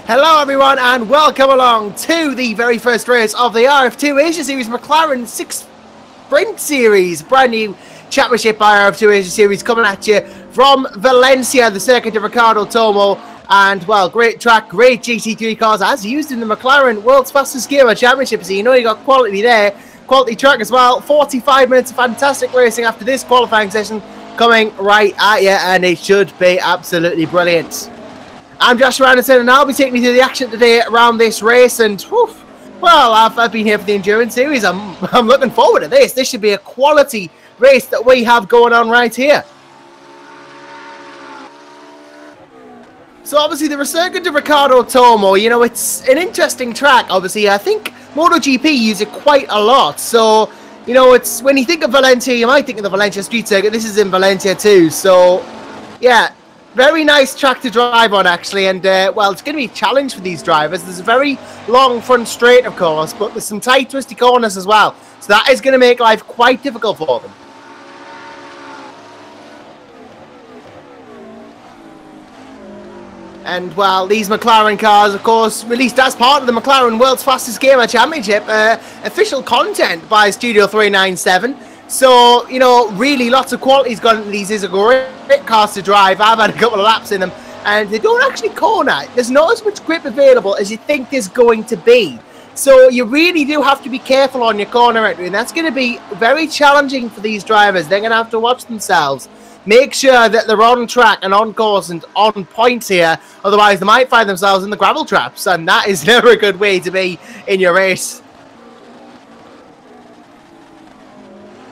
Hello everyone and welcome along to the very first race of the RF2 Asia Series McLaren 6 Sprint Series. Brand new championship by RF2 Asia Series coming at you from Valencia, the circuit of Ricardo Tomo. And well, great track, great GT3 cars as used in the McLaren World's Fastest Gear Championship. So you know you got quality there, quality track as well. 45 minutes of fantastic racing after this qualifying session coming right at you, and it should be absolutely brilliant. I'm Joshua Anderson and I'll be taking you through the action today around this race. And well, I've been here for the Endurance Series. I'm looking forward to this. This should be a quality race that we have going on right here. So obviously the Circuit de Ricardo Tomo, you know, it's an interesting track. Obviously, I think MotoGP use it quite a lot. So, you know, it's when you think of Valencia, you might think of the Valencia Street Circuit. This is in Valencia too. So, yeah. Very nice track to drive on, actually, and, well, it's going to be a challenge for these drivers. There's a very long front straight, of course, but there's some tight, twisty corners as well. So that is going to make life quite difficult for them. And, well, these McLaren cars, of course, released as part of the McLaren World's Fastest Gamer Championship, official content by Studio 397. So, you know, really lots of quality's gone into these. These are great cars to drive. I've had a couple of laps in them, and they don't actually corner. There's not as much grip available as you think there's going to be. So you really do have to be careful on your corner entry, and that's going to be very challenging for these drivers. They're going to have to watch themselves. Make sure that they're on track and on course and on points here. Otherwise, they might find themselves in the gravel traps, and that is never a good way to be in your race.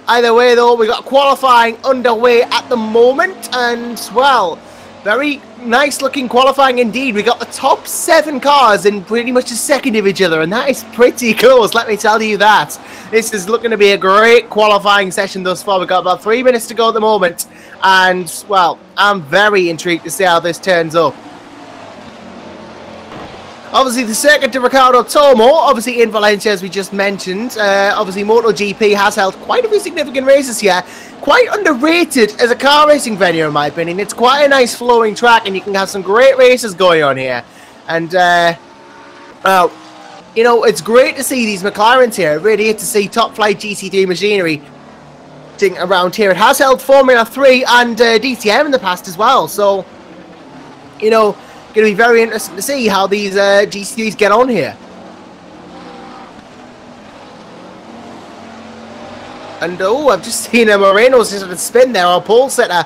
Either way, though, we got qualifying underway at the moment, and, well, very nice-looking qualifying indeed. We got the top 7 cars in pretty much a second of each other, and that is pretty close, let me tell you that. This is looking to be a great qualifying session thus far. We've got about 3 minutes to go at the moment, and, well, I'm very intrigued to see how this turns up. Obviously, the Circuit de Ricardo Tomo, obviously in Valencia, as we just mentioned. Obviously, MotoGP has held quite a few significant races here. Quite underrated as a car racing venue, in my opinion. It's quite a nice flowing track, and you can have some great races going on here. And, well, you know, it's great to see these McLarens here. Really to see top-flight GT3 machinery around here. It has held Formula 3 and DTM in the past as well. So, you know, going to be very interesting to see how these GT3s get on here. And oh, I've just seen Moreno's just a spin there, or pole setter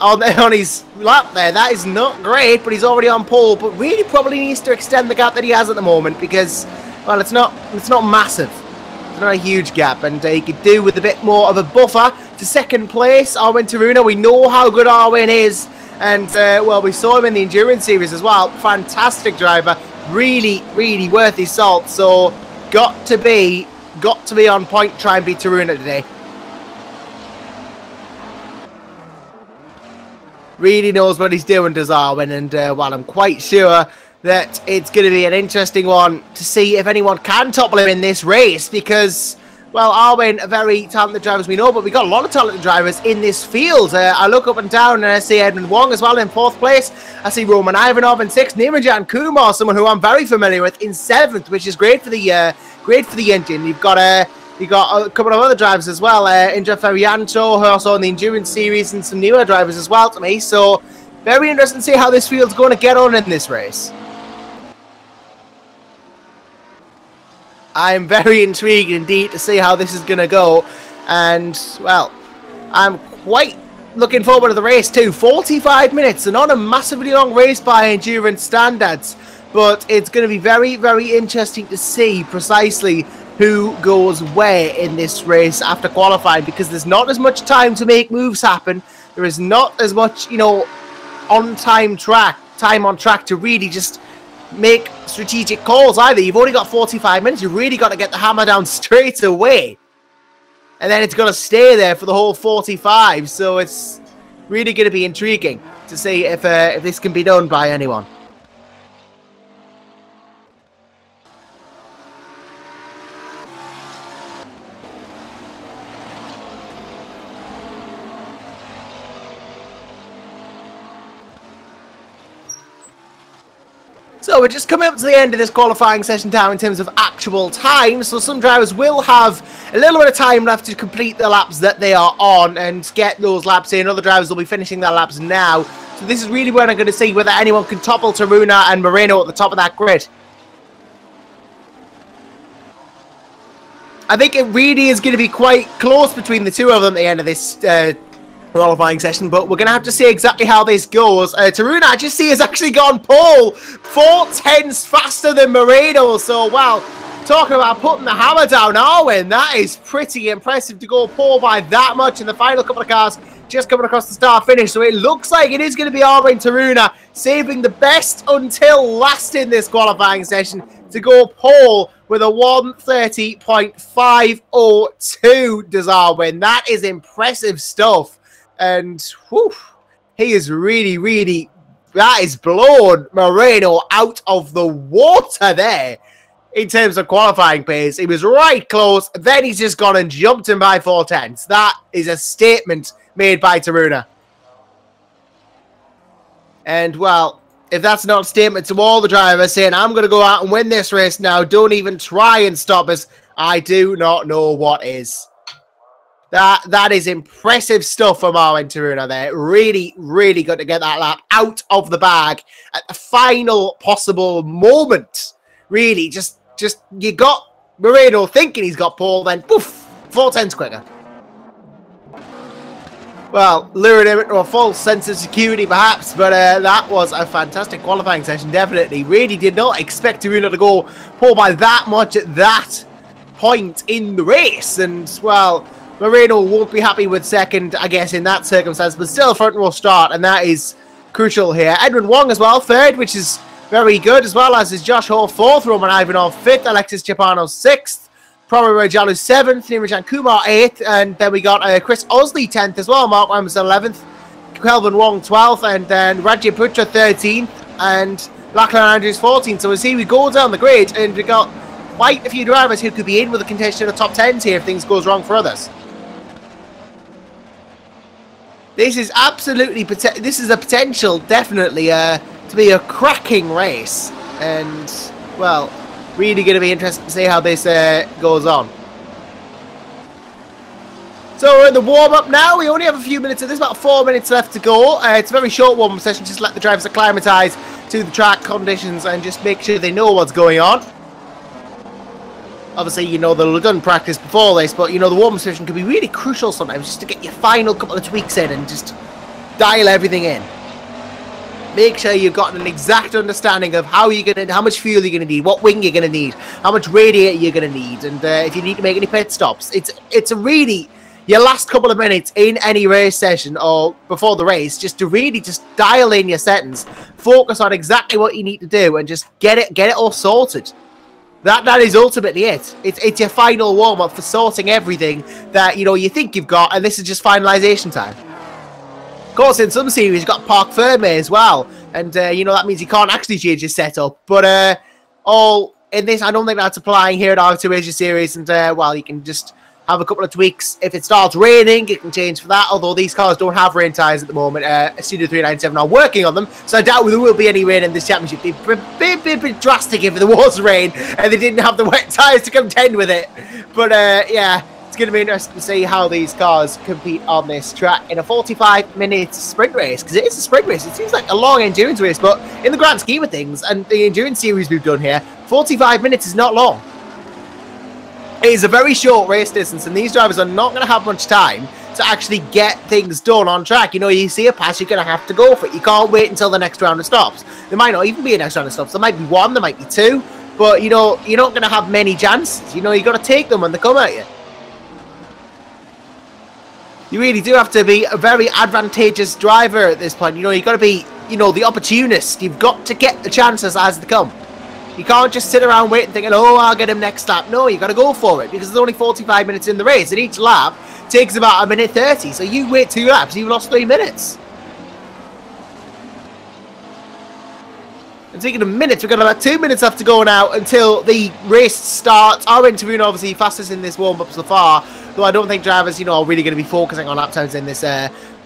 on his lap there. That is not great, but he's already on pole. But really, probably needs to extend the gap that he has at the moment because, well, it's not massive. It's not a huge gap, and he could do with a bit more of a buffer to second place. Arwin Taruna, we know how good Arwin is. And, well, we saw him in the Endurance Series as well. Fantastic driver. Really, really worth his salt. So, got to be on point, try and beat Taruna today. Really knows what he's doing, does Arwin. And, well, I'm quite sure that it's going to be an interesting one to see if anyone can topple him in this race. Because, well, Arwin, a very talented driver as we know, but we got a lot of talented drivers in this field. I look up and down and I see Edmund Wong as well in 4th place. I see Roman Ivanov in 6th, Niranjan Kumar, someone who I'm very familiar with, in 7th, which is great for the engine. You've got a couple of other drivers as well, Indra Ferianto, who also in the Endurance Series, and some newer drivers as well to me. So very interesting to see how this field's going to get on in this race. I'm very intrigued indeed to see how this is going to go. And, well, I'm quite looking forward to the race too. 45 minutes, and not a massively long race by endurance standards. But it's going to be very, very interesting to see precisely who goes where in this race after qualifying. Because there's not as much time to make moves happen. There is not as much, you know, time on track to really just make strategic calls either. You've only got 45 minutes. You really got to get the hammer down straight away, and then it's going to stay there for the whole 45. So it's really going to be intriguing to see if this can be done by anyone. So we're just coming up to the end of this qualifying session now in terms of actual time. So some drivers will have a little bit of time left to complete the laps that they are on and get those laps in. Other drivers will be finishing their laps now. So this is really where I'm going to see whether anyone can topple Taruna and Moreno at the top of that grid. I think it really is going to be quite close between the two of them at the end of this qualifying session, but we're going to have to see exactly how this goes. Taruna, I just see, has actually gone pole 4/10 faster than Moreno. So, well, talking about putting the hammer down, Arwen, that is pretty impressive to go pole by that much in the final couple of cars just coming across the start finish. So it looks like it is going to be Arwen Taruna saving the best until last in this qualifying session to go pole with a 1:30.502 does Arwen. That is impressive stuff. And whew, he is really, that is blown Moreno out of the water there in terms of qualifying pace. He was right close, then he's just gone and jumped him by 4/10. That is a statement made by Taruna. And, well, if that's not a statement to all the drivers saying, I'm going to go out and win this race now, don't even try and stop us, I do not know what is. That is impressive stuff from Arwen Taruna there. Really good to get that lap out of the bag at the final possible moment. Really, just you got Moreno thinking he's got pole, then poof, 4/10 quicker. Well, luring him into a false sense of security perhaps, but that was a fantastic qualifying session, definitely. Really did not expect Taruna to go pole by that much at that point in the race, and, well, Moreno won't be happy with second, I guess, in that circumstance, but still a front row start, and that is crucial here. Edwin Wong as well, third, which is very good, as well as is Josh Hall, fourth, Roman Ivanov, fifth, Alexis Chapano, sixth, Prabhu Rajalu, seventh, Nirajan Kumar, eighth, and then we got Chris Osley, 10th as well, Mark Ramos, 11th, Kelvin Wong, 12th, and then Rajay Putra, 13th, and Lachlan Andrews, 14th. So as we go down the grid, and we got quite a few drivers who could be in with a contention of top 10s here if things goes wrong for others. This is absolutely, this is a potential, definitely, to be a cracking race. And, well, really going to be interesting to see how this goes on. So we're in the warm-up now. We only have a few minutes of this, about 4 minutes left to go. It's a very short warm-up session, just let the drivers acclimatise to the track conditions and just make sure they know what's going on. Obviously, you know, they'll have done practice before this, but, you know, the warm-up session can be really crucial sometimes just to get your final couple of tweaks in and just dial everything in. Make sure you've got an exact understanding of how much fuel you're going to need, what wing you're going to need, how much radiator you're going to need, and if you need to make any pit stops. It's a really, your last couple of minutes in any race session or before the race, just to really just dial in your settings, focus on exactly what you need to do, and just get it all sorted. That is ultimately it. It's your final warm-up for sorting everything that, you know, you think you've got, and this is just finalisation time. Of course, in some series, you've got Parc Ferme as well, and, you know, that means you can't actually change your setup, but, all in this, I don't think that's applying here at RF2 Asia Series, and, well, you can just have a couple of tweaks. If it starts raining, it can change for that, although these cars don't have rain tyres at the moment. Studio 397 are working on them, so I doubt there will be any rain in this championship. It'd be a bit drastic if there was rain and they didn't have the wet tyres to contend with it. But, yeah, it's going to be interesting to see how these cars compete on this track in a 45-minute sprint race, because it is a sprint race. It seems like a long endurance race, but in the grand scheme of things, and the endurance series we've done here, 45 minutes is not long. It is a very short race distance, and these drivers are not going to have much time to actually get things done on track. You know, you see a pass, you're going to have to go for it. You can't wait until the next round of stops. There might not even be a next round of stops. There might be one, there might be two, but, you know, you're not going to have many chances. You know, you've got to take them when they come at you. You really do have to be a very advantageous driver at this point. You know, you've got to be, you know, the opportunist. You've got to get the chances as they come. You can't just sit around waiting thinking, oh, I'll get him next lap. No, you got to go for it, because there's only 45 minutes in the race, and each lap takes about 1:30. So you wait 2 laps, you've lost 3 minutes. And speaking of minutes, we've got about 2 minutes left to go now until the race starts. Arwen Taruna, obviously, fastest in this warm-up so far, though I don't think drivers, you know, are really going to be focusing on lap times in this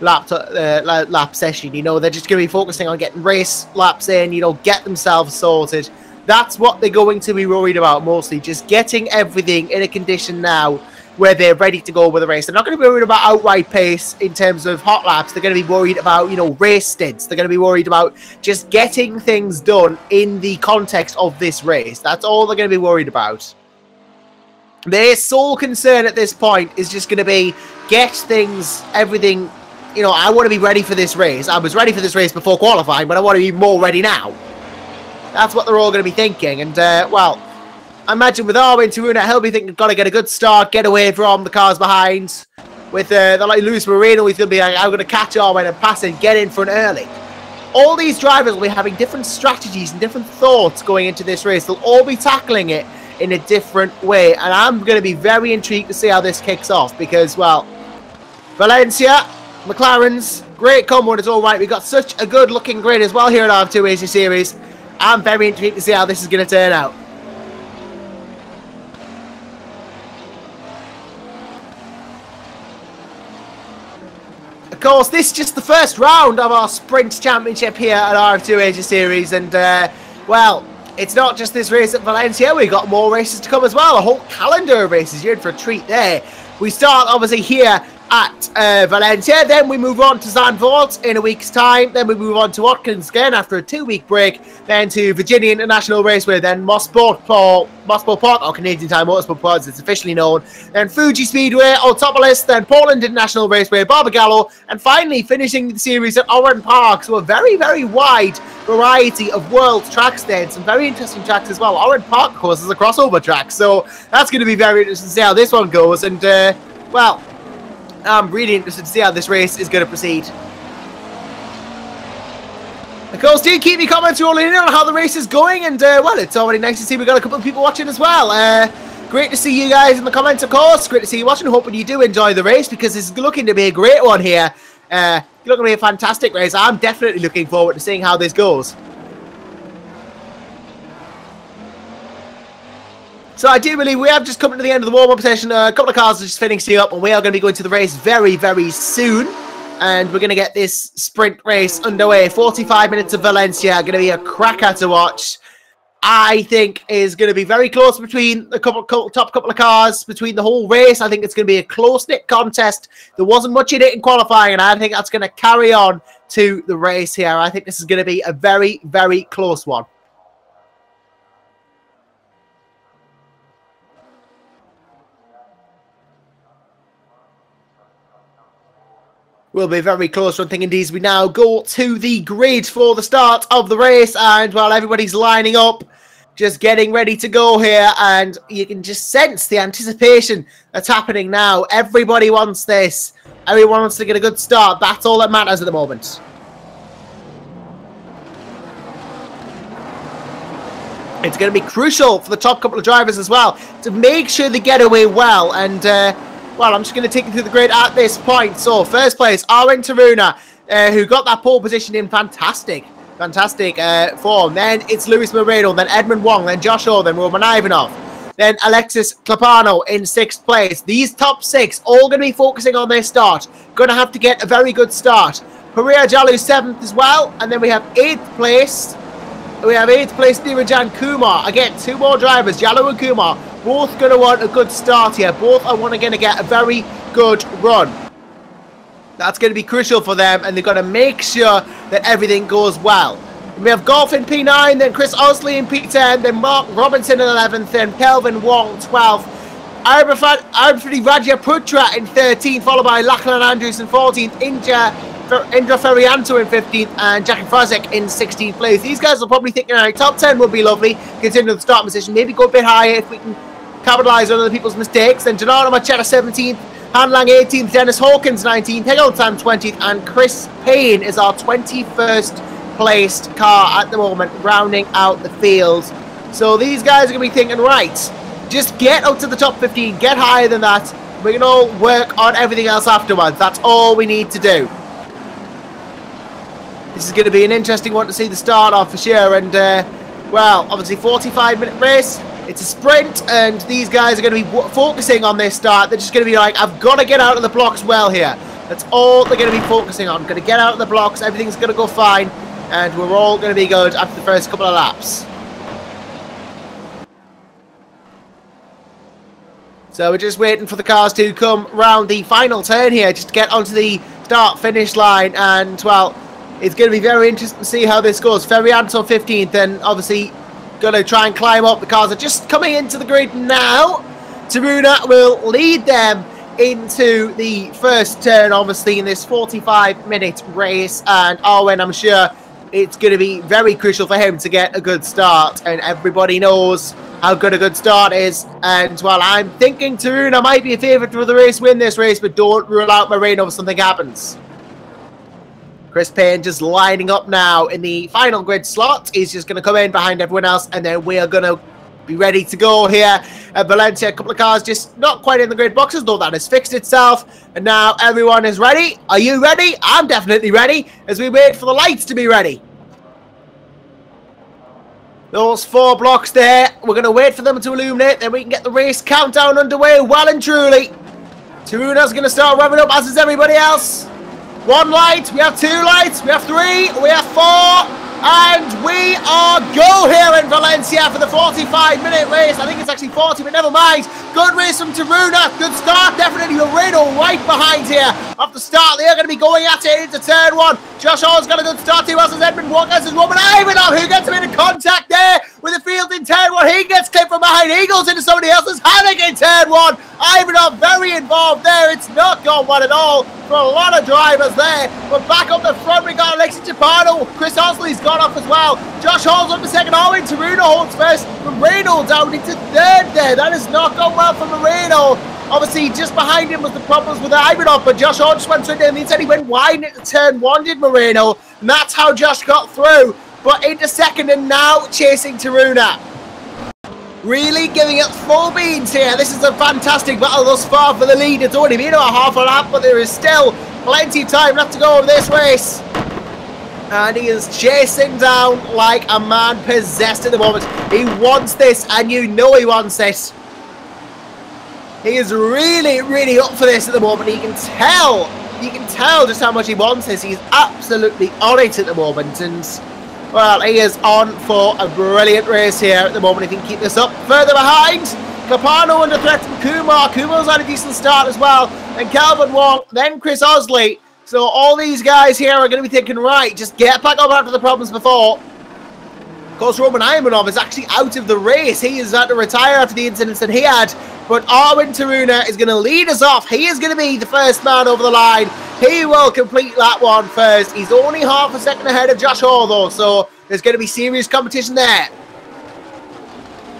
lap session. You know, they're just going to be focusing on getting race laps in, you know, get themselves sorted. That's what they're going to be worried about mostly, just getting everything in a condition now where they're ready to go with the race. They're not going to be worried about outright pace in terms of hot laps. They're going to be worried about, you know, race stints. They're going to be worried about just getting things done in the context of this race. That's all they're going to be worried about. Their sole concern at this point is just going to be get things, everything, you know, I want to be ready for this race. I was ready for this race before qualifying, but I want to be more ready now. That's what they're all going to be thinking. And, well, I imagine with Armin Taruna, he'll be thinking, got to get a good start, get away from the cars behind. With like Luis Moreno, he's going to be like, I'm going to catch Armin and pass and get in front early. All these drivers will be having different strategies and different thoughts going into this race. They'll all be tackling it in a different way, and I'm going to be very intrigued to see how this kicks off because, well, Valencia, McLaren's great combo, and it's all right. We've got such a good looking grid as well here at RF2 Asia Series. I'm very intrigued to see how this is going to turn out. Of course, this is just the first round of our Sprint Championship here at RF2 Asia Series, and, well, it's not just this race at Valencia. We've got more races to come as well. A whole calendar of races. You're in for a treat there. We start, obviously, here at Valencia. Then we move on to Zandvoort in a week's time. Then we move on to Watkins again after a 2-week break. Then to Virginia International Raceway. Then Mosport Park, or Canadian Tire Motorsport Park, as it's officially known. Then Fuji Speedway, Autopolis. Then Poland International Raceway, Barbagallo. And finally, finishing the series at Oran Park. So a very, very wide variety of world tracks there. And some very interesting tracks as well. Oran Park, of course, is a crossover track. So that's going to be very interesting to see how this one goes. And, well, I'm really interested to see how this race is going to proceed. Of course, do keep your comments rolling in on how the race is going, and well, it's already nice to see we've got a couple of people watching as well. Great to see you guys in the comments, of course. Great to see you watching. Hoping you do enjoy the race because it's looking to be a great one here. Looking to be a fantastic race. I'm definitely looking forward to seeing how this goes. So I do believe we have just come to the end of the warm-up session. A couple of cars are just finishing up, and we are going to be going to the race very, very soon. And we're going to get this sprint race underway. 45 minutes of Valencia. Going to be a cracker to watch. I think is going to be very close between the top couple of cars, between the whole race. I think it's going to be a close-knit contest. There wasn't much in it in qualifying, and I think that's going to carry on to the race here. I think this is going to be a very, very close one. Will be a very close one thing indeed. We now go to the grid for the start of the race, and while everybody's lining up, just getting ready to go here, and you can just sense the anticipation that's happening now. Everybody wants this. Everyone wants to get a good start. That's all that matters at the moment. It's going to be crucial for the top couple of drivers as well to make sure they get away well, and well, I'm just going to take you through the grid at this point. So, first place, Armin Taruna, who got that pole position in fantastic form. Then it's Luis Moreno, then Edmund Wong, then Josh O, then Roman Ivanov. Then Alexis Clapano in 6th place. These top 6 all going to be focusing on their start. Going to have to get a very good start. Pereira Jalu 7th as well. And then we have 8th place. We have 8th place Nirajan Kumar. Again, 2 more drivers, Jalu and Kumar. Both going to want a good start here. Both are going to get a very good run. That's going to be crucial for them, and they've got to make sure that everything goes well. We have Golf in P9, then Chris Osley in P10, then Mark Robinson in 11th, then Kelvin Wong 12th. Arifadi Rajaputra in 13th, followed by Lachlan Andrews in 14th, Indra Ferianto in 15th, and Jackie Frazek in 16th place. These guys are probably thinking, all right, top 10 would be lovely, considering the start position. Maybe go a bit higher if we can capitalise on other people's mistakes. Then Gennaro Machetta 17th, Han Lang 18th, Dennis Hawkins 19th, Hegel Time 20th, and Chris Payne is our 21st placed car at the moment, rounding out the field. So these guys are going to be thinking, right, just get up to the top 15, get higher than that. We can all work on everything else afterwards. That's all we need to do. This is going to be an interesting one to see the start off for sure. And, well, obviously 45-minute race. It's a sprint, and these guys are going to be focusing on their start. They're just going to be like, I've got to get out of the blocks well here. That's all they're going to be focusing on. Going to get out of the blocks. Everything's going to go fine. And we're all going to be good after the first couple of laps. So we're just waiting for the cars to come round the final turn here, just to get onto the start-finish line. And, well, it's going to be very interesting to see how this goes. Ferrianto 15th, and obviously going to try and climb up. The cars are just coming into the grid now. Taruna will lead them into the first turn, obviously, in this 45-minute race. And Arwen, I'm sure it's going to be very crucial for him to get a good start. And everybody knows how good a good start is. And, well, I'm thinking Taruna might be a favourite for the race, win this race, but don't rule out Moreno if something happens. Chris Payne just lining up now in the final grid slot. He's just going to come in behind everyone else, and then we are going to be ready to go here at Valencia. A couple of cars just not quite in the grid boxes, though that has fixed itself. And now everyone is ready. Are you ready? I'm definitely ready as we wait for the lights to be ready. Those 4 blocks there, we're going to wait for them to illuminate, then we can get the race countdown underway well and truly. Taruna's going to start revving up, as is everybody else. 1 light, we have 2 lights, we have 3, we have 4, and we are go here in Valencia for the 45-minute race. I think it's actually 40, but never mind. Good race from Taruna, good start, definitely Moreno right behind here. Off the start, they're going to be going at it into turn 1. Josh Hall's got a good start too, as is Edmund Walker, as is Roman Ivanov, who gets him into contact there with the field in turn 1. He gets clipped from behind, he goes into somebody else's Hannick in turn 1. Ivanov very involved there. It's not gone well at all for a lot of drivers there. But back up the front, we got Alexi Chapano. Chris Osley's gone off as well. Josh Hall's up to second. Arwen Taruna holds first. Moreno down into third there. That has not gone well for Moreno. Obviously, just behind him was the problems with Ivanov, but Josh Hall just went straight down the inside. He went wide into turn 1, did Moreno, and that's how Josh got through. But into second and now chasing Taruna. Really giving it full beans here. This is a fantastic battle thus far for the lead. It's only been about half a lap, but there is still plenty of time left to go of this race. And he is chasing down like a man possessed at the moment. He wants this, and you know he wants it. He is really, really up for this at the moment. You can tell just how much he wants this. He's absolutely on it at the moment. And, well, he is on for a brilliant race here at the moment. If he can keep this up. Further behind, Capano under threat from Kumar. Kumar's had a decent start as well. And Calvin Wong, then Chris Osley. So all these guys here are going to be thinking, right, just get back up after the problems before. Of course, Roman Ivanov is actually out of the race. He is had to retire after the incidents that he had. But Arwen Taruna is going to lead us off. He is going to be the first man over the line. He will complete that one first. He's only half a second ahead of Josh Hall, though, so there's going to be serious competition there.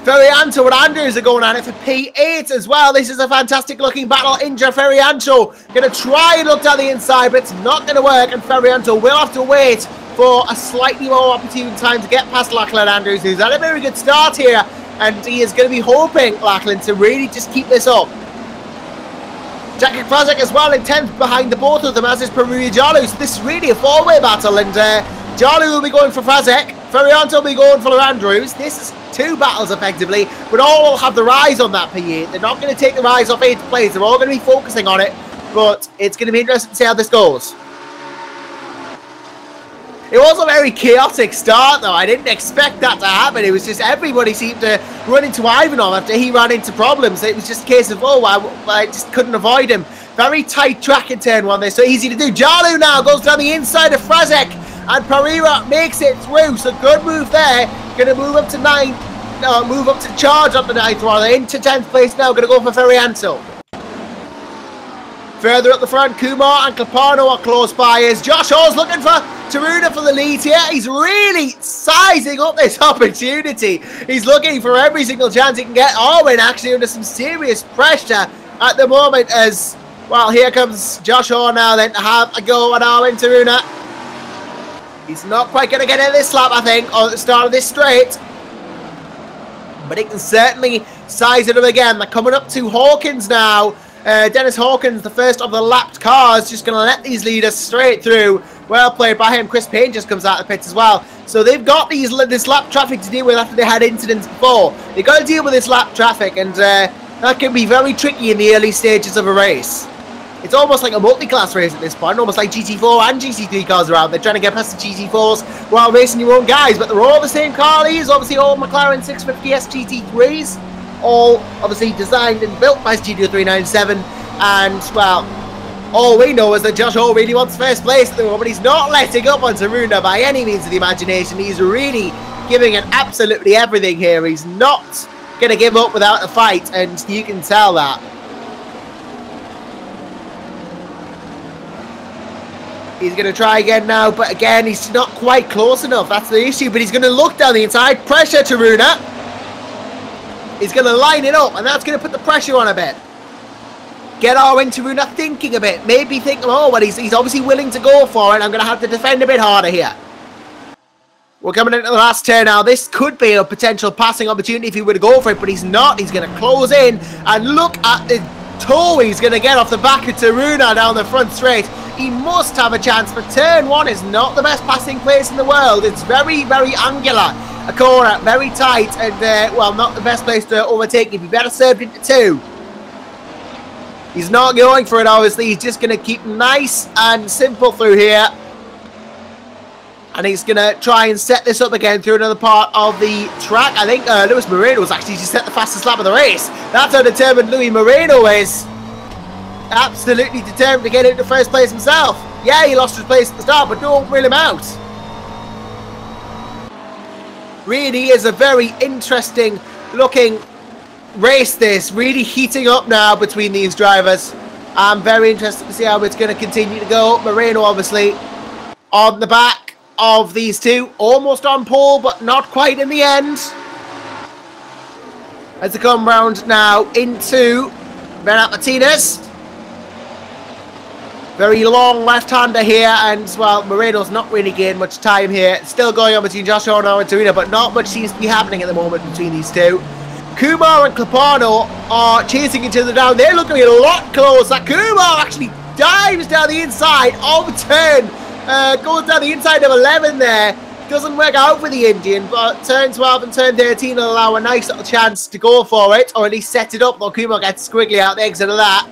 Ferrianto and Andrews are going at it for P8 as well. This is a fantastic looking battle. Indra Ferrianto going to try and look down the inside, but it's not going to work, and Ferrianto will have to wait for a slightly more opportune time to get past Lachlan Andrews, who's had a very good start here, and he is going to be hoping, Lachlan, to really just keep this up. Jacek Frazek as well in 10th behind the both of them, as is Peruia Jalu. So this is really a four-way battle, and Jalu will be going for Frazek, Ferrianto will be going for Andrews. This is 2 battles effectively, but all will have their eyes on that P8. They're not going to take their eyes off 8th place. They're all going to be focusing on it, but it's going to be interesting to see how this goes. It was a very chaotic start, though. I didn't expect that to happen. It was just everybody seemed to run into Ivanov after he ran into problems. It was just a case of, oh, I just couldn't avoid him. Very tight track in turn 1 there, so easy to do. Jalu now goes down the inside of Frazek, and Pereira makes it through. So good move there. Going to move up to 9, move up to charge up the 9th rather. Into 10th place now. Going to go for Ferrianto. Further up the front, Kumar and Capano are close by as Josh Hall's looking for Taruna for the lead here. He's really sizing up this opportunity. He's looking for every single chance he can get. Arwen actually under some serious pressure at the moment as, well, here comes Josh Hall now then to have a go at Arwen Taruna. He's not quite going to get in this lap, I think, or at the start of this straight. But he can certainly size it up again. They're coming up to Hawkins now. Dennis Hawkins, the first of the lapped cars, just going to let these leaders straight through. Well played by him. Chris Payne just comes out of the pits as well. So they've got this lap traffic to deal with after they had incidents before. They've got to deal with this lap traffic, and that can be very tricky in the early stages of a race. It's almost like a multi-class race at this point, almost like GT4 and GT3 cars are out. They're trying to get past the GT4s while racing your own guys, but they're all the same car. These obviously all McLaren 650S GT3s, all obviously designed and built by Studio 397, and well, all we know is that Josh Hall really wants first place at the moment. He's not letting up on Taruna by any means of the imagination. He's really giving it absolutely everything here. He's not going to give up without a fight, and you can tell that. He's going to try again now, but again, he's not quite close enough. That's the issue, but he's going to look down the inside. Pressure to Runa. He's going to line it up, and that's going to put the pressure on a bit. Get Arwen Taruna thinking a bit. Maybe think, oh, well, he's obviously willing to go for it. I'm going to have to defend a bit harder here. We're coming into the last turn now. This could be a potential passing opportunity if he were to go for it, but he's not. He's going to close in, and look at the toe he's going to get off the back of Taruna down the front straight. He must have a chance, but turn one is not the best passing place in the world. It's very, very angular. A corner, very tight, and, well, not the best place to overtake. He'd be better served into two. He's not going for it, obviously. He's just going to keep nice and simple through here. And he's going to try and set this up again through another part of the track. I think Luis Moreno's actually just set the fastest lap of the race. That's how determined Luis Moreno is. Absolutely determined to get into first place himself. Yeah, he lost his place at the start, but don't rule him out. Really is a very interesting looking race, this. Really heating up now between these drivers. I'm very interested to see how it's going to continue to go. Moreno obviously on the back of these two. Almost on pole, but not quite in the end. As they come round now into Bernat Martinez. Very long left-hander here, and, well, Moreno's not really gained much time here. Still going on between Josh Horner and Taruna, but not much seems to be happening at the moment between these two. Kumar and Clapano are chasing each other down. They're looking a lot closer. Kumar actually dives down the inside of a turn. Goes down the inside of 11 there. Doesn't work out for the Indian, but turn 12 and turn 13 will allow a nice little chance to go for it, or at least set it up, though Kumar gets squiggly out the exit of that.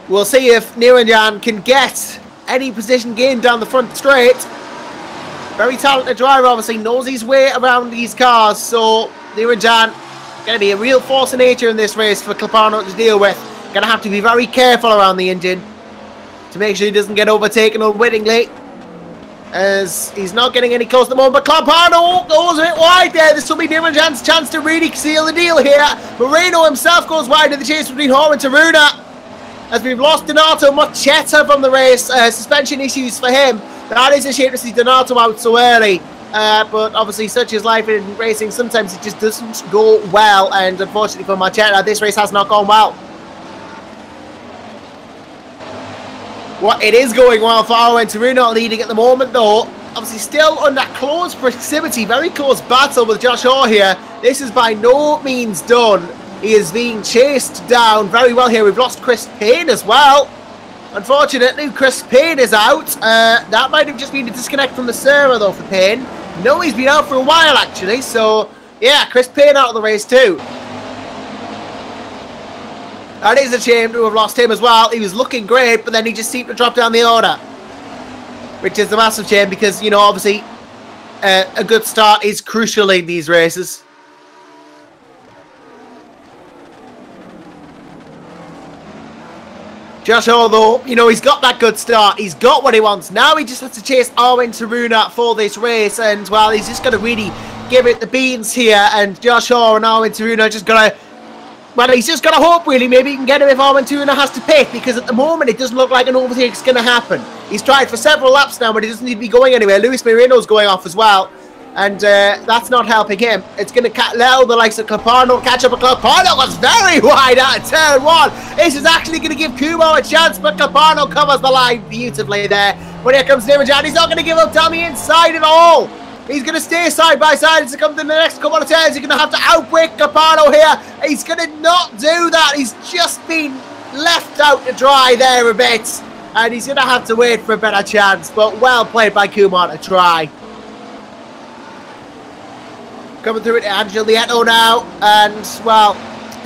We'll see if Niranjan can get any position gained down the front straight. Very talented driver, obviously, knows his way around these cars. So Niranjan going to be a real force of nature in this race for Clapano to deal with. Going to have to be very careful around the engine to make sure he doesn't get overtaken unwittingly, as he's not getting any close at the moment. But Clapano goes a bit wide there. This will be Niranjan's chance to really seal the deal here. Moreno himself goes wide in the chase between Horner and Taruna, as we've lost Donato Marchetta from the race. Suspension issues for him. That is a shame to see Donato out so early. But obviously, such is life in racing. Sometimes it just doesn't go well. And unfortunately for Marchetta, this race has not gone well. What it is going well for Arwen Taruna, leading at the moment, though. Obviously, still under close proximity. Very close battle with Josh Hoare here. This is by no means done. He is being chased down very well here. We've lost Chris Payne as well. Unfortunately, Chris Payne is out. That might have just been a disconnect from the server, though, for Payne. No, he's been out for a while, actually. So, yeah, Chris Payne out of the race, too. That is a shame to have lost him as well. He was looking great, but then he just seemed to drop down the order. Which is a massive shame because, you know, obviously, a good start is crucial in these races. Josh Hoare, though, you know, he's got that good start. He's got what he wants. Now he just has to chase Arwen Taruna for this race. And, well, he's just going to really give it the beans here. And Josh Hoare and Arwen Taruna just going to... Well, he's just got to hope, really. Maybe he can get him if Arwen Taruna has to pit. Because at the moment, it doesn't look like an overtake is going to happen. He's tried for several laps now, but he doesn't need to be going anywhere. Luis Moreno's going off as well. And that's not helping him. It's going to allow the likes of Clapano catch up. Clapano was very wide out of turn one. This is actually going to give Kumo a chance, but Clapano covers the line beautifully there. But here comes Niranjan. He's not going to give up Tommy inside at all. He's going to stay side by side as he comes in the next couple of turns. He's going to have to outbrake Clapano here. He's going to not do that. He's just been left out to dry there a bit. And he's going to have to wait for a better chance. But well played by Kumar to try. Coming through it to Angel Lieto now, and, well,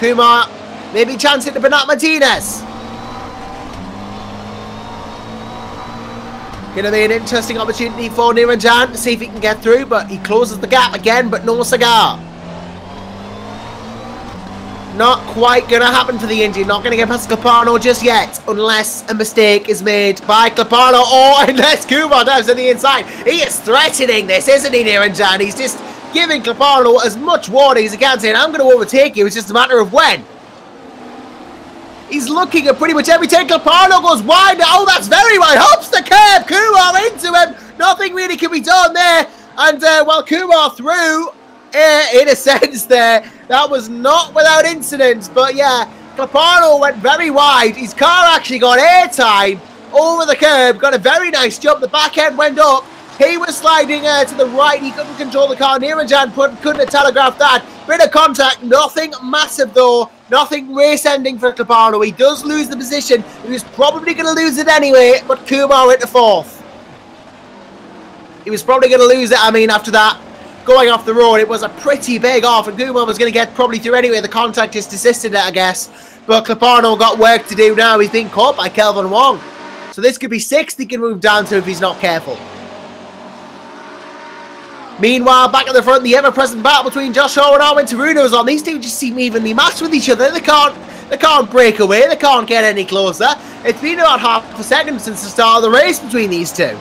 Kumar maybe chancing to Bernat Martinez. Going to be an interesting opportunity for Niranjan to see if he can get through, but he closes the gap again, but no cigar. Not quite going to happen for the Indian. Not going to get past Clapano just yet, unless a mistake is made by Clapano, or unless Kumar dives to the inside. He is threatening this, isn't he, Niranjan? He's just giving Clapano as much warning as he can, saying, I'm going to overtake you. It's just a matter of when. He's looking at pretty much every take. Clapano goes wide. Oh, that's very wide. Hops the curb. Kumar into him. Nothing really can be done there. And well, Kumar through, in a sense there. That was not without incident. But yeah, Clapano went very wide. His car actually got airtime over the curb. Got a very nice jump. The back end went up. He was sliding to the right. He couldn't control the car. Niranjan couldn't have telegraphed that. Bit of contact. Nothing massive though. Nothing race-ending for Clapano. He does lose the position. He was probably going to lose it anyway, but Kumar went to fourth. He was probably going to lose it, I mean, after that. Going off the road, it was a pretty big off, and Kumar was going to get probably through anyway. The contact just assisted it, I guess. But Clapano got work to do now. He's being caught by Kelvin Wong. So this could be sixth he can move down to if he's not careful. Meanwhile, back at the front, the ever-present battle between Josh Hall and Armin Taruno is on. These two just seem evenly matched with each other. They can't break away. They can't get any closer. It's been about half a second since the start of the race between these two.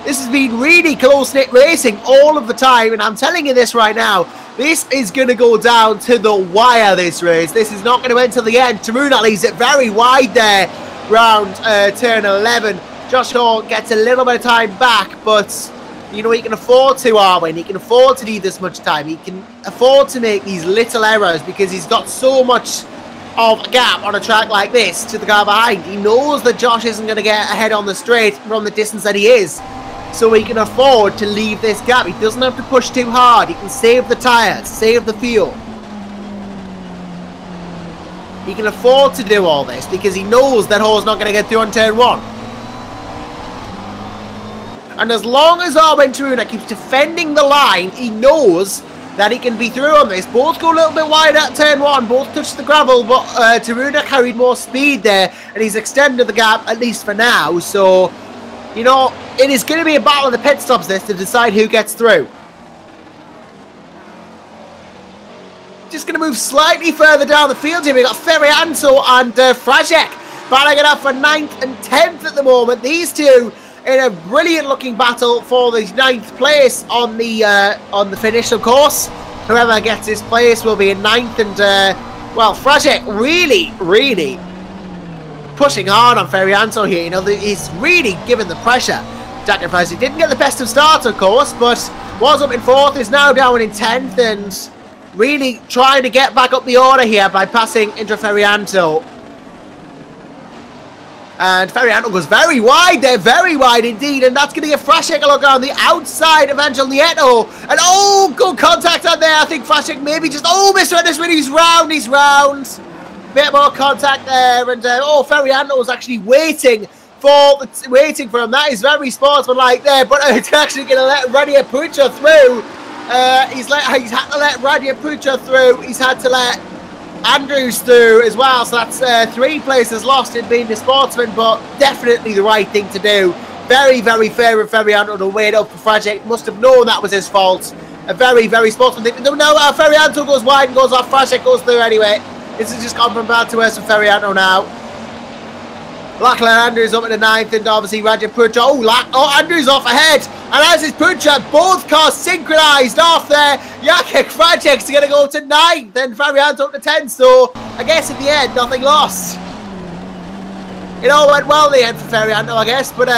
This has been really close-knit racing all of the time, and I'm telling you this right now. This is going to go down to the wire, this race. This is not going to end till the end. Taruno leaves it very wide there, round turn 11. Josh Hall gets a little bit of time back, but you know, he can afford to, Arwin. He can afford to need this much time. He can afford to make these little errors because he's got so much of a gap on a track like this to the car behind. He knows that Josh isn't going to get ahead on the straight from the distance that he is. So he can afford to leave this gap. He doesn't have to push too hard. He can save the tyres, save the fuel. He can afford to do all this because he knows that Hall's not going to get through on turn 1. And as long as Armin Taruno keeps defending the line, he knows that he can be through on this. Both go a little bit wide at turn 1. Both touch the gravel, but Taruno carried more speed there. And he's extended the gap, at least for now. So, you know, it is going to be a battle of the pit stops this to decide who gets through. Just going to move slightly further down the field here. We've got Ferianto and Frajek battling it up for 9th and 10th at the moment. These two in a brilliant looking battle for the 9th place on the finish, of course. Whoever gets this place will be in 9th, and well, Frajek really pushing hard on Ferianto here. You know, he's really given the pressure. Jack Frajek didn't get the best of starts, of course, but was up in 4th, is now down in 10th, and really trying to get back up the order here by passing into Ferianto. And Ferianto goes very wide there, very wide indeed. And that's going to give Frajek a look on the outside of Angel Nieto. And oh, good contact on there. I think Frajek maybe just, oh, Mr. Anderson, he's round. Bit more contact there. And oh, Ferianto was actually waiting for him. That is very sportsmanlike there. But it's actually going to let Radia Pucha through. He's had to let Radia Pucha through. He's had to let Andrews through as well, so that's 3 places lost in being the sportsman, but definitely the right thing to do. Very fair of Ferianto to wait up for Frajek. Must have known that was his fault. A very sportsman thing. No, Ferianto goes wide and goes off. Frajek goes through anyway. This has just gone from bad to worse for Ferianto now. Lachlan Andrews up in the 9th, and obviously Raja Pucha. Oh, Andrews off ahead. And as is Pucha, both cars synchronised off there. Jacek Frajek's going to go to 9th, then Ferianto up to 10th. So I guess at the end, nothing lost. It all went well in the end for Ferianto, I guess, but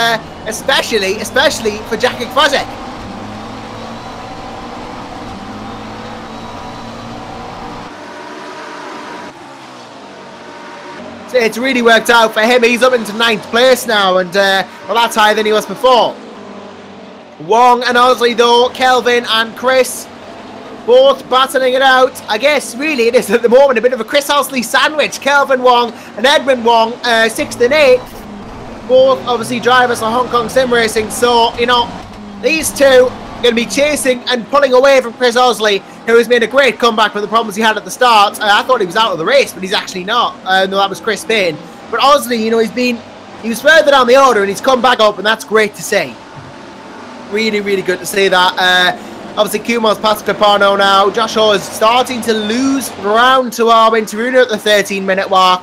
especially for Jacek Frajek. So it's really worked out for him. He's up into 9th place now, and well, that's higher than he was before. Wong and Osley though, Kelvin and Chris, both battling it out. I guess really it is at the moment a bit of a Chris Osley sandwich. Kelvin Wong and Edmund Wong, 6th and 8th. Both obviously drivers for Hong Kong Sim Racing. So, you know, these two going to be chasing and pulling away from Chris Osley, who has made a great comeback from the problems he had at the start. I thought he was out of the race, but he's actually not. No, that was Chris Payne. But Osley, you know, he was further down the order and he's come back up, and that's great to see. Really, really good to see that. Obviously, Kumar's past Capano now. Josh Hall is starting to lose ground to Armin Taruna at the 13-minute mark.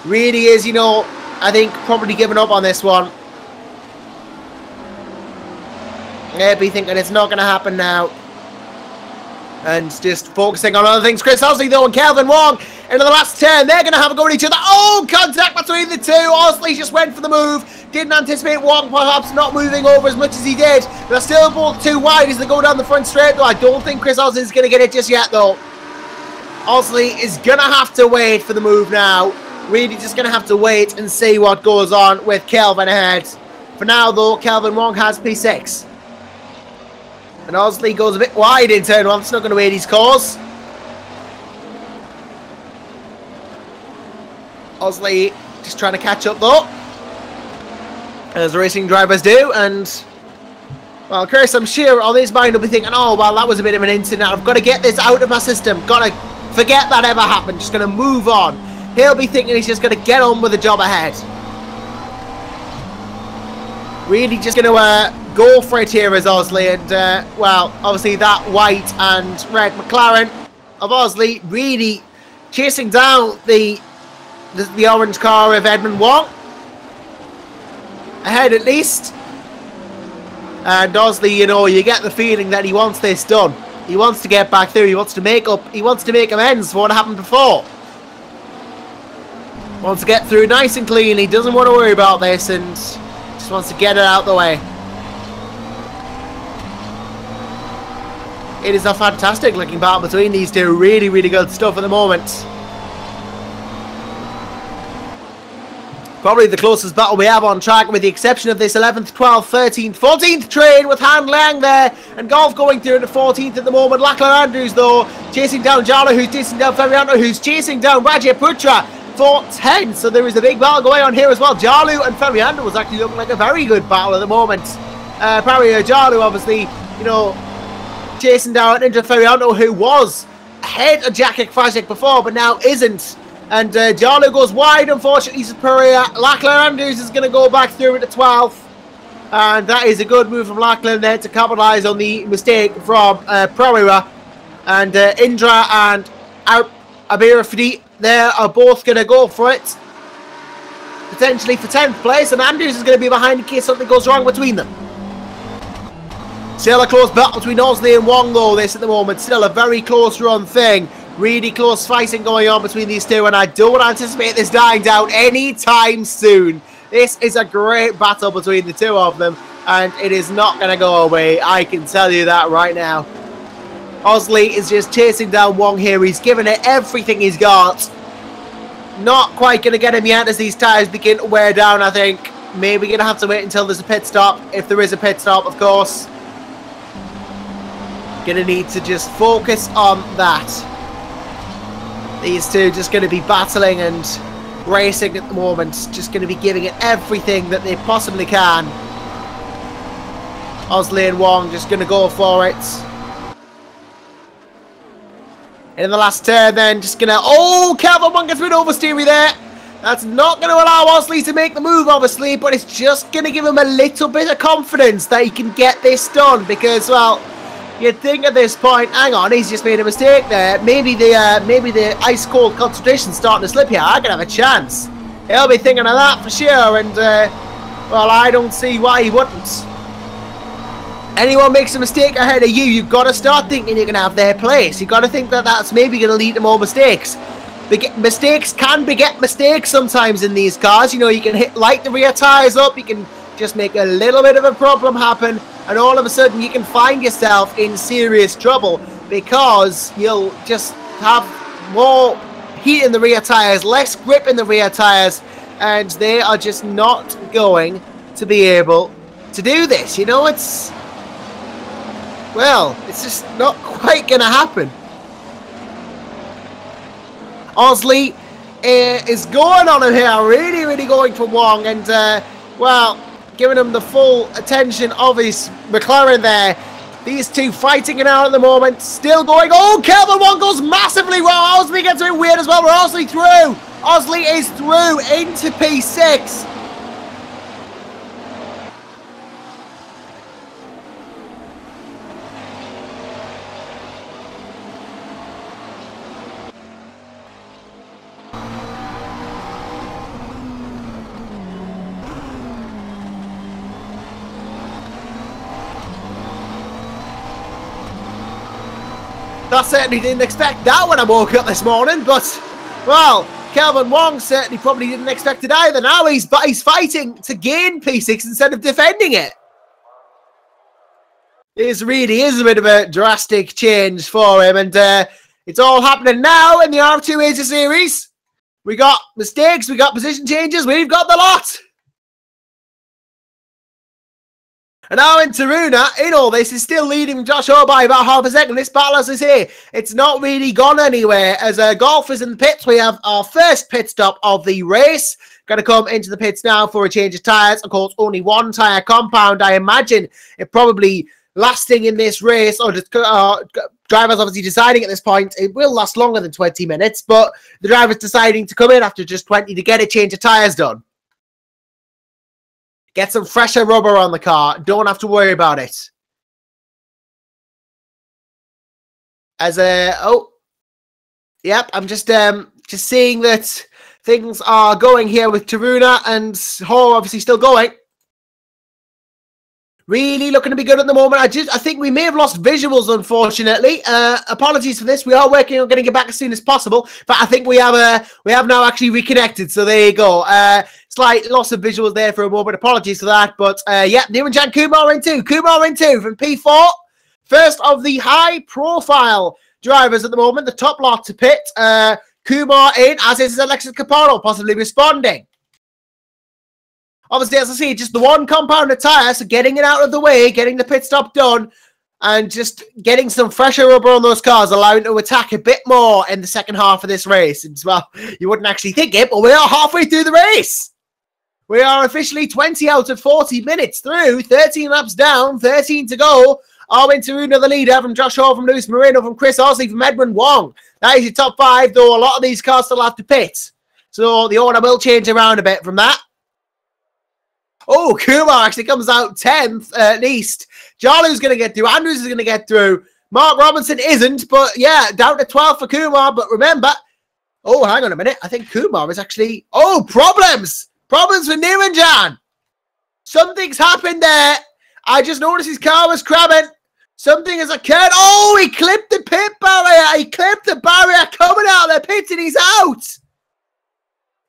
Really is, you know, I think probably giving up on this one. Maybe thinking it's not going to happen now. And just focusing on other things. Chris Osley, though, and Kelvin Wong into the last turn. They're going to have a go at each other. Oh, contact between the two. Osley just went for the move. Didn't anticipate Wong perhaps not moving over as much as he did. They're still both too wide as they go down the front straight, though. I don't think Chris Osley is going to get it just yet, though. Osley is going to have to wait for the move now. Really just going to have to wait and see what goes on with Kelvin ahead. For now, though, Kelvin Wong has P6. And Osley goes a bit wide in turn one. It's not going to wait his course. Osley just trying to catch up, though, as racing drivers do. And, well, Chris, I'm sure on his mind will be thinking, oh, well, that was a bit of an incident. I've got to get this out of my system. Got to forget that ever happened. Just going to move on. He'll be thinking he's just going to get on with the job ahead. Really just going to go for it here as Osley. And, well, obviously that white and red McLaren of Osley really chasing down the orange car of Edmund Wong. Ahead at least. And Osley, you know, you get the feeling that he wants this done. He wants to get back through. He wants to make amends for what happened before. Wants to get through nice and clean. He doesn't want to worry about this and just wants to get it out of the way. It is a fantastic looking battle between these two. Really, really good stuff at the moment. Probably the closest battle we have on track, with the exception of this 11th, 12th, 13th, 14th train with Han Lang there. And Golf going through into 14th at the moment. Lachlan Andrews, though, chasing down Jalo, who's chasing down Feriano, who's chasing down Rajat Putra for 10th. So there is a big battle going on here as well. Jalu and Feriano was actually looking like a very good battle at the moment. Jalu, obviously, you know, chasing down into Feriano, who was ahead of Jacek Fasik before, but now isn't. And Jalu goes wide, unfortunately, to Pereira. Lachlan Andrews is going to go back through into 12th. And that is a good move from Lachlan there to capitalise on the mistake from Pereira. And Indra and Abir Fadi there are both going to go for it. Potentially for 10th place. And Andrews is going to be behind in case something goes wrong between them. Still a close battle between Osley and Wong, though, this at the moment. Still a very close run thing. Really close fighting going on between these two, and I don't anticipate this dying down anytime soon. This is a great battle between the two of them, and it is not going to go away. I can tell you that right now. Osley is just chasing down Wong here. He's given it everything he's got. Not quite going to get him yet as these tyres begin to wear down, I think. Maybe going to have to wait until there's a pit stop, if there is a pit stop, of course. Going to need to just focus on that. These two just going to be battling and racing at the moment. Just going to be giving it everything that they possibly can. Osley and Wong just going to go for it. In the last turn then, just going to... Oh, Kelvin Wong gets rid of oversteery there. That's not going to allow Osley to make the move, obviously, but it's just going to give him a little bit of confidence that he can get this done. Because, well, you'd think at this point, hang on, he's just made a mistake there. Maybe the ice-cold concentration's starting to slip here. I can have a chance. He'll be thinking of that for sure, and, well, I don't see why he wouldn't. Anyone makes a mistake ahead of you, you've got to start thinking you're going to have their place. You've got to think that that's maybe going to lead to more mistakes. Mistakes can beget mistakes sometimes in these cars. You know, you can light the rear tyres up, you can just make a little bit of a problem happen, and all of a sudden you can find yourself in serious trouble because you'll just have more heat in the rear tyres, less grip in the rear tyres, and they are just not going to be able to do this. You know, it's just not quite going to happen. Osley is going on him here, really, really going for Wong, and, well, giving him the full attention of his McLaren there. These two fighting it out at the moment. Still going. Oh, Kelvin Wong goes massively wrong. Osley gets a bit weird as well. We're Osley through. Osley is through into P6. I certainly didn't expect that when I woke up this morning, but, well, Kelvin Wong certainly probably didn't expect it either. Now he's fighting to gain P6 instead of defending it. This really is a bit of a drastic change for him, and it's all happening now in the RF2 Asia Series. We got mistakes, we got position changes, we've got the lot. And now in Taruna, in all this, is still leading Josh Hoare by about half a second. This battle, as I say, it's not really gone anywhere. As golfers in the pits, we have our first pit stop of the race. Going to come into the pits now for a change of tyres. Of course, only one tyre compound. I imagine it probably lasting in this race, or just drivers obviously deciding at this point, it will last longer than 20 minutes, but the driver's deciding to come in after just 20 to get a change of tyres done. Get some fresher rubber on the car. Don't have to worry about it. As yep, I'm just seeing that things are going here with Taruna, and Hoare obviously still going. Really looking to be good at the moment. I think we may have lost visuals, unfortunately. Apologies for this. We are working on getting it back as soon as possible, but I think we have now actually reconnected. So there you go. Slight loss of visuals there for a moment. Apologies for that. But yeah, Niranjan Kumar in two. Kumar in two from P4. First of the high-profile drivers at the moment. The top lot to pit. Kumar in, as is Alexis Caparo, possibly responding. Obviously, as I say, just the one compounded tyre, so getting it out of the way, getting the pit stop done, and just getting some fresher rubber on those cars, allowing to attack a bit more in the second half of this race. And, well, you wouldn't actually think it, but we are halfway through the race. We are officially 20 out of 40 minutes through, 13 laps down, 13 to go. Arwin Taruna, the leader, from Josh Hoare, from Lewis Moreno, from Chris Osley, from Edwin Wong. That is your top five, though a lot of these cars still have to pit. So the order will change around a bit from that. Oh, Kumar actually comes out 10th at least. Jarlu's going to get through. Andrews is going to get through. Mark Robinson isn't, but yeah, down to 12th for Kumar. But remember, oh, hang on a minute. I think Kumar is actually, oh, problems. Problems for Niranjan. Something's happened there. I just noticed his car was crabbing. Something has occurred. Oh, he clipped the pit barrier. He clipped the barrier coming out of the pit, and he's out.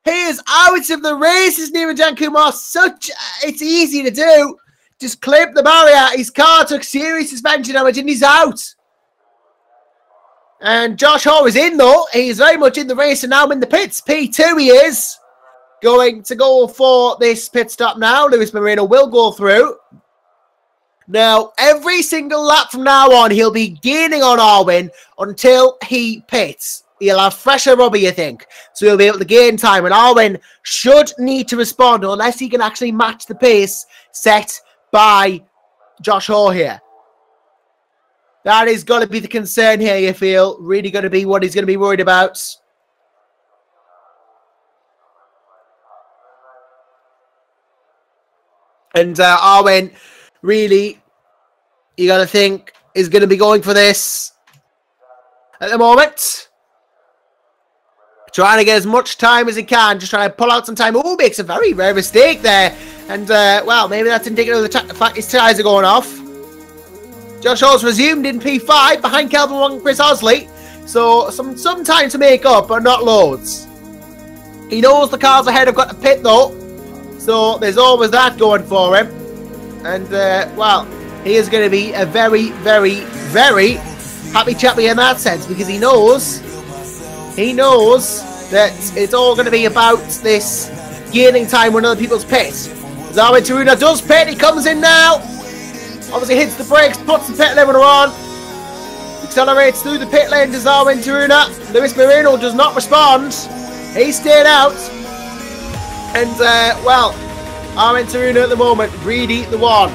He is out of the race, is Niranjan Kumar. It's easy to do. Just clip the barrier. His car took serious suspension damage, and he's out. And Josh Hoare is in, though. He's very much in the race, and now in the pits. P2 he is. Going to go for this pit stop now. Lewis Moreno will go through. Now, every single lap from now on, he'll be gaining on Arwin until he pits. He'll have fresher rubber, you think. So he'll be able to gain time. And Arwin should need to respond unless he can actually match the pace set by Josh Hoare here. That is going to be the concern here, you feel. Really going to be what he's going to be worried about. And Arwin, really, you got to think, is going to be going for this at the moment. Trying to get as much time as he can. Just trying to pull out some time. Oh, makes a very rare mistake there. And, well, maybe that's indicative of the fact his tyres are going off. Josh Hoare's resumed in P5 behind Kelvin Wong and Chris Osley. So, some time to make up, but not loads. He knows the cars ahead have got to pit, though. So, there's always that going for him. And, well, he is going to be a very, very, very happy chappy in that sense. Because he knows that it's all going to be about this gaining time when other people's pit. Arwin Taruna does pit. He comes in now. Obviously hits the brakes, puts the pit limiter on. Accelerates through the pit lane to Arwin Taruna. Lewis Moreno does not respond. He stayed out. And, well, Armin Taruna at the moment. Reedy the one.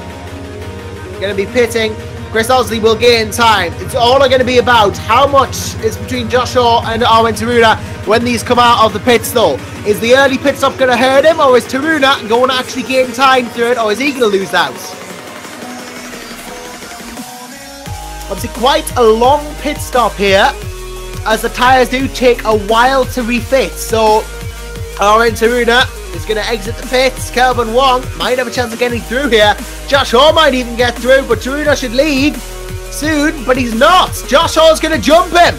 Going to be pitting. Chris Osley will gain time. It's all going to be about how much is between Josh Shaw and Armin Taruna when these come out of the pits though. Is the early pit stop going to hurt him, or is Taruna going to actually gain time through it, or is he going to lose out? Obviously quite a long pit stop here, as the tyres do take a while to refit. So Armin Taruna is going to exit the pits. Kelvin Wong might have a chance of getting through here. Josh Shaw might even get through, but Taruna should lead soon, but he's not. Josh Shaw's going to jump him.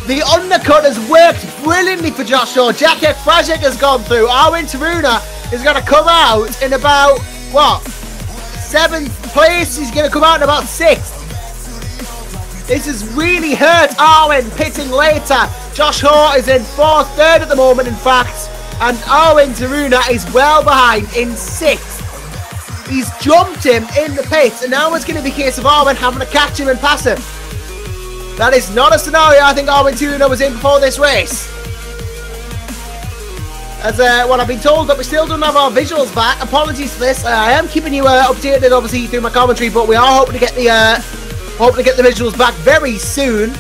The undercut has worked brilliantly for Josh Shaw. Jacek Frajek has gone through. Armin Taruna is going to come out in about, what, 7th place? He's going to come out in about 6th. This has really hurt Armin pitting later. Josh Shaw is in 4th, 3rd at the moment, in fact. And Armin Taruna is well behind in 6th. He's jumped him in the pits, and now it's going to be a case of Armin having to catch him and pass him. That is not a scenario I think Armin Taruna was in before this race. As well, I've been told that we still don't have our visuals back. Apologies for this. I am keeping you updated, obviously, through my commentary, but we are hoping to get the visuals back very soon.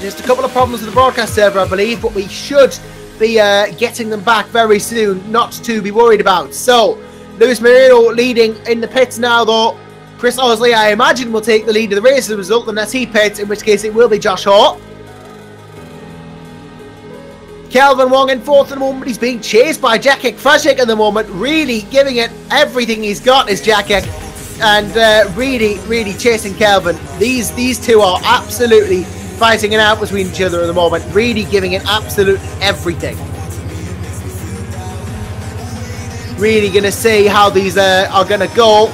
Just a couple of problems with the broadcast server, I believe, but we should be getting them back very soon, not to be worried about. So, Luis Moreno leading in the pits now, though. Chris Osley, I imagine, will take the lead of the race as a result, unless he pits, in which case it will be Josh Shaw. Kelvin Wong in 4th at the moment. He's being chased by Jacek Frajek at the moment. Really giving it everything he's got is Jacek. And really chasing Kelvin. These two are absolutely fighting it out between each other at the moment. Really giving it absolutely everything. Really going to see how these are going to go.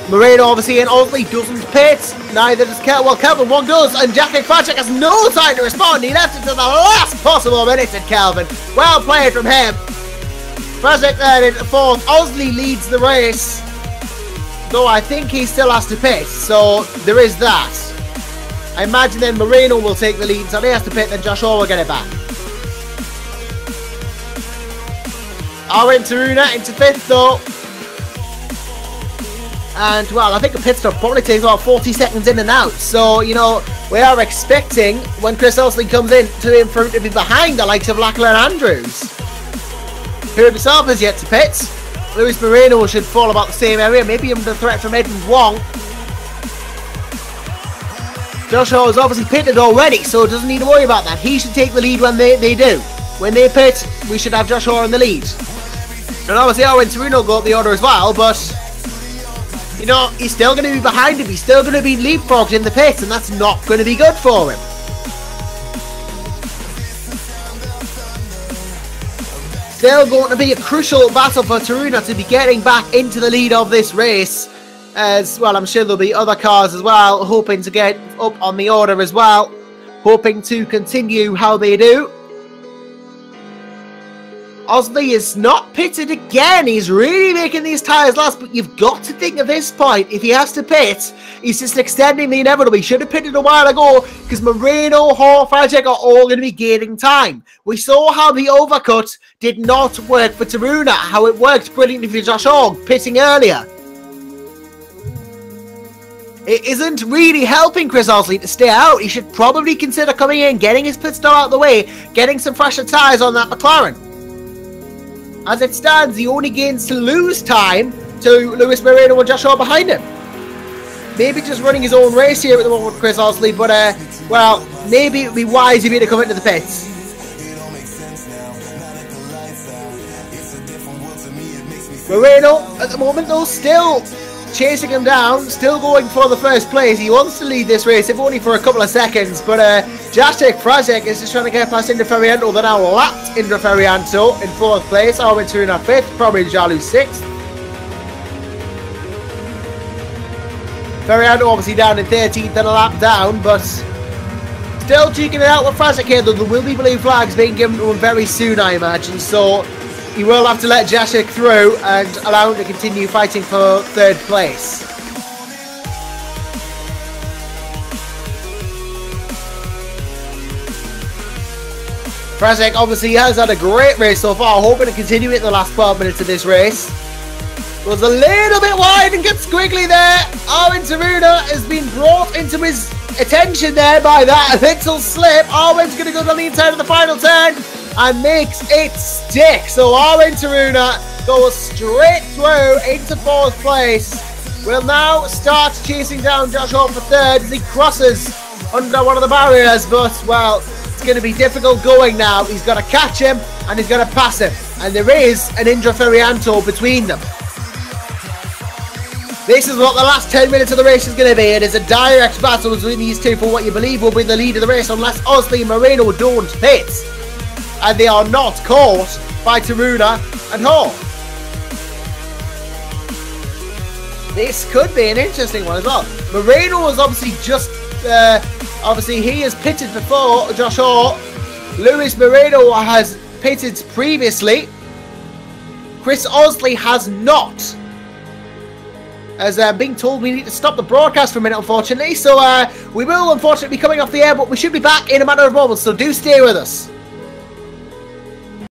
Moreno obviously and Osley doesn't pit. Neither does Kelvin. Well, Kelvin Wong does, and Jacek Frajek has no time to respond. He left it to the last possible minute at Kelvin. Well played from him. Frajek then in 4th. Osley leads the race, though I think he still has to pit, so there is that. I imagine then Moreno will take the lead, so he has to pit, then Josh Shaw will get it back. Armin Taruna into 5th though. And, well, I think a pit stop probably takes about 40 seconds in and out. So, you know, we are expecting, when Chris Osley comes in, for him to be behind the likes of Lachlan Andrews, who himself has yet to pit. Luis Moreno should fall about the same area, maybe under threat from Edmund Wong. Josh Shaw is obviously pitted already, so doesn't need to worry about that. He should take the lead when they do. When they pit, we should have Josh Shaw in the lead. And obviously Armin Taruna will go up the order as well, but, you know, he's still going to be behind him. He's still going to be leapfrogged in the pits, and that's not going to be good for him. Still going to be a crucial battle for Taruna to be getting back into the lead of this race. As well, I'm sure there'll be other cars as well, hoping to get up on the order as well. Hoping to continue how they do. Osley is not pitted again. He's really making these tyres last, but you've got to think at this point, if he has to pit, he's just extending the inevitable. He should have pitted a while ago, because Moreno, Hall, Frajek are all going to be gaining time. We saw how the overcut did not work for Taruna, how it worked brilliantly for Josh Shaw, pitting earlier. It isn't really helping Chris Osley to stay out. He should probably consider coming in, getting his pit stop out of the way, getting some fresher tyres on that McLaren. As it stands, he only gains to lose time to Luis Moreno and Josh Shaw behind him. Maybe just running his own race here at the moment with Chris Osley, but, well, maybe it would be wise of him to come into the pits. Moreno, at the moment, though, still chasing him down, still going for the first place. He wants to lead this race, if only for a couple of seconds, but Jacek Frajek is just trying to get past Indra Ferrianto. They're now lapped Indra Ferrianto in 4th place. Armin Taruna 5th, probably Jalu 6th. Ferrianto obviously down in 13th and a lap down, but still cheeking it out with Frajek here, though there will be blue flags being given to him very soon, I imagine, so he will have to let Jacek through and allow him to continue fighting for 3rd place. Prasek obviously has had a great race so far, hoping to continue it in the last 12 minutes of this race. Was a little bit wide and gets squiggly there. Armin Taruna has been brought into his attention there by that little slip. Armin's going to go to the lead side of the final turn and makes it stick. So Armin Taruna goes straight through into 4th place. We'll now start chasing down Josh Hope for 3rd as he crosses under one of the barriers, but well, it's going to be difficult going now. He's got to catch him and he's got to pass him, and there is an Indra Ferianto between them. This is what the last 10 minutes of the race is going to be. It is a direct battle between these two for what you believe will be the lead of the race, unless Osley and Moreno don't pit, and they are not caught by Taruna and Hall. This could be an interesting one as well. Moreno was obviously just, obviously he has pitted before Josh Hall. Luis Moreno has pitted previously. Chris Osley has not. As being told we need to stop the broadcast for a minute, unfortunately. So we will unfortunately be coming off the air, but we should be back in a matter of moments, so do stay with us.